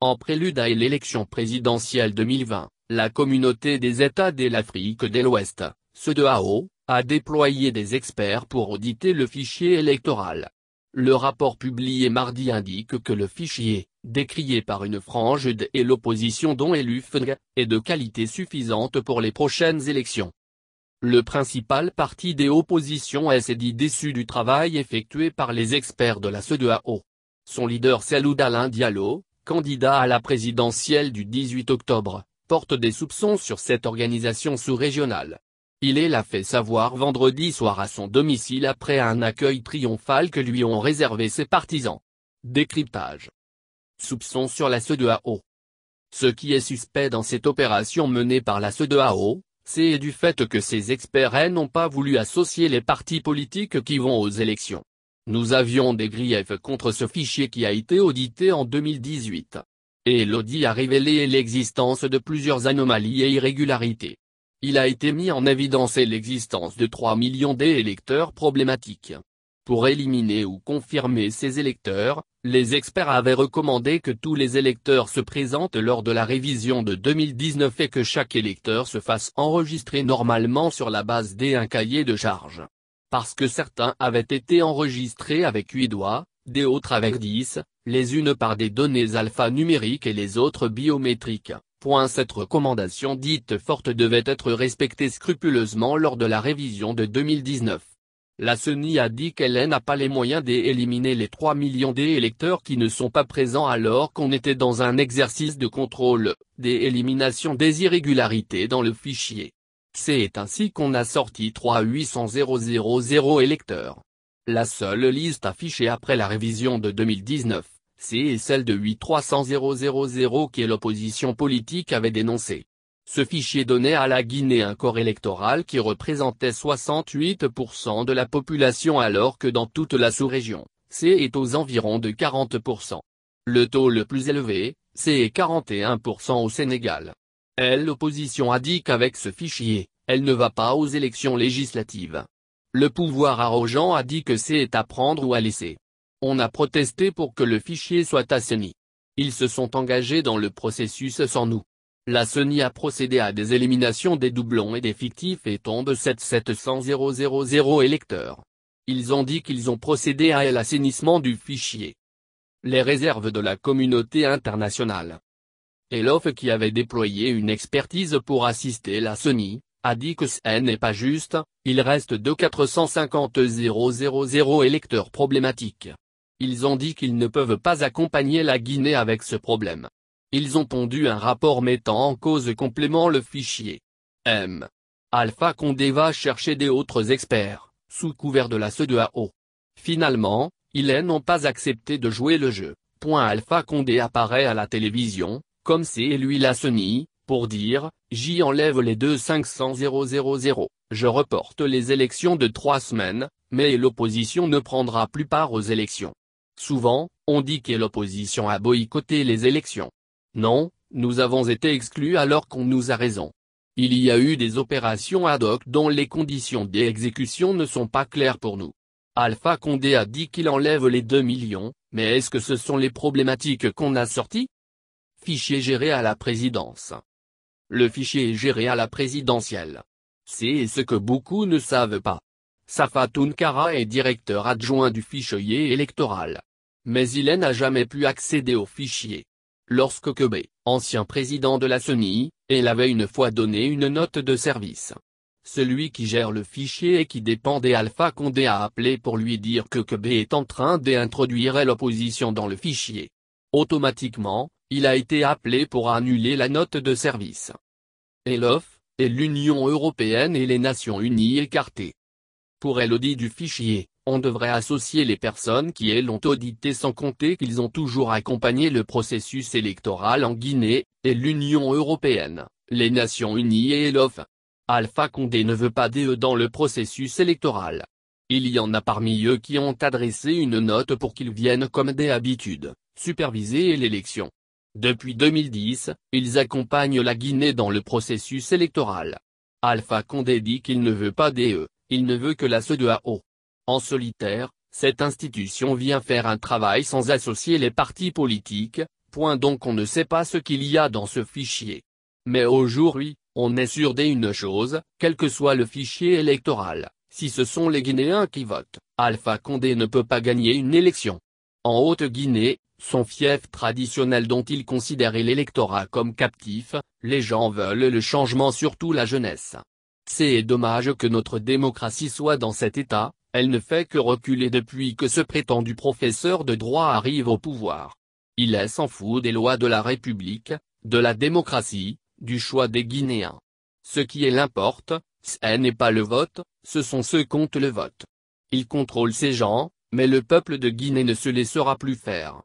En prélude à l'élection présidentielle 2020, la Communauté des États de l'Afrique de l'Ouest, CEDEAO, a déployé des experts pour auditer le fichier électoral. Le rapport publié mardi indique que le fichier, décrié par une frange de l'opposition dont est l'UFNG, est de qualité suffisante pour les prochaines élections. Le principal parti des oppositions s'est dit déçu du travail effectué par les experts de la CEDEAO. Son leader Cellou Dalein Diallo, candidat à la présidentielle du 18 octobre, porte des soupçons sur cette organisation sous-régionale. Il l'a fait savoir vendredi soir à son domicile après un accueil triomphal que lui ont réservé ses partisans. Décryptage. Soupçons sur la CEDEAO. Ce qui est suspect dans cette opération menée par la CEDEAO, c'est du fait que ces experts n'ont pas voulu associer les partis politiques qui vont aux élections. Nous avions des griefs contre ce fichier qui a été audité en 2018. Et l'audit a révélé l'existence de plusieurs anomalies et irrégularités. Il a été mis en évidence l'existence de 3 millions d'électeurs problématiques. Pour éliminer ou confirmer ces électeurs, les experts avaient recommandé que tous les électeurs se présentent lors de la révision de 2019 et que chaque électeur se fasse enregistrer normalement sur la base d'un cahier de charges. Parce que certains avaient été enregistrés avec 8 doigts, des autres avec 10, les unes par des données alphanumériques et les autres biométriques. Cette recommandation dite forte devait être respectée scrupuleusement lors de la révision de 2019. La CENI a dit qu'elle n'a pas les moyens d'éliminer les 3 millions d'électeurs qui ne sont pas présents alors qu'on était dans un exercice de contrôle, d'élimination des irrégularités dans le fichier. C'est ainsi qu'on a sorti 3 800 000 électeurs. La seule liste affichée après la révision de 2019. C'est celle de 8 300 000 que l'opposition politique avait dénoncée. Ce fichier donnait à la Guinée un corps électoral qui représentait 68% de la population alors que dans toute la sous-région, c'est aux environs de 40%. Le taux le plus élevé, c'est 41% au Sénégal. L'opposition a dit qu'avec ce fichier, elle ne va pas aux élections législatives. Le pouvoir arrogeant a dit que c'est à prendre ou à laisser. On a protesté pour que le fichier soit assaini. Ils se sont engagés dans le processus sans nous. La CENI a procédé à des éliminations des doublons et des fictifs et tombe 700 000 électeurs. Ils ont dit qu'ils ont procédé à l'assainissement du fichier. Les réserves de la communauté internationale. l'OF qui avait déployé une expertise pour assister la CENI, a dit que ce n'est pas juste, il reste de 450 000 électeurs problématiques. Ils ont dit qu'ils ne peuvent pas accompagner la Guinée avec ce problème. Ils ont pondu un rapport mettant en cause complètement le fichier. Alpha Condé va chercher des autres experts, sous couvert de la CEDEAO. Finalement, ils n'ont pas accepté de jouer le jeu. Alpha Condé apparaît à la télévision, comme c'est lui la CENI, pour dire, j'y enlève les 500 000, je reporte les élections de 3 semaines, mais l'opposition ne prendra plus part aux élections. Souvent, on dit que l'opposition a boycotté les élections. Non, nous avons été exclus alors qu'on nous a raison. Il y a eu des opérations ad hoc dont les conditions d'exécution ne sont pas claires pour nous. Alpha Condé a dit qu'il enlève les 2 millions, mais est-ce que ce sont les problématiques qu'on a sorties? Fichier géré à la présidence. Le fichier est géré à la présidentielle. C'est ce que beaucoup ne savent pas. Safa Tounkara est directeur adjoint du fichier électoral. Mais il n'a jamais pu accéder au fichier. Lorsque Kebé, ancien président de la CENI, avait une fois donné une note de service. Celui qui gère le fichier et qui dépend d'Alpha Condé a appelé pour lui dire que Kebé est en train d'introduire l'opposition dans le fichier. Automatiquement, il a été appelé pour annuler la note de service. l'OF, et l'Union européenne et les Nations unies écartées. Pour l'audit du fichier, on devrait associer les personnes qui l'ont audité sans compter qu'ils ont toujours accompagné le processus électoral en Guinée, et l'Union européenne, les Nations unies et l'OF. Alpha Condé ne veut pas d'eux dans le processus électoral. Il y en a parmi eux qui ont adressé une note pour qu'ils viennent comme d'habitude, superviser l'élection. Depuis 2010, ils accompagnent la Guinée dans le processus électoral. Alpha Condé dit qu'il ne veut pas d'eux, il ne veut que la CEDEAO. En solitaire, cette institution vient faire un travail sans associer les partis politiques, Point donc on ne sait pas ce qu'il y a dans ce fichier. Mais aujourd'hui, on est sûr d'une chose, quel que soit le fichier électoral, si ce sont les Guinéens qui votent, Alpha Condé ne peut pas gagner une élection. En Haute-Guinée, son fief traditionnel dont il considère l'électorat comme captif, les gens veulent le changement, surtout la jeunesse. C'est dommage que notre démocratie soit dans cet état, elle ne fait que reculer depuis que ce prétendu professeur de droit arrive au pouvoir. Il s'en fout des lois de la République, de la démocratie, du choix des Guinéens. Ce qui l'importe, ce n'est pas le vote, ce sont ceux qui comptent le vote. Il contrôle ces gens, mais le peuple de Guinée ne se laissera plus faire.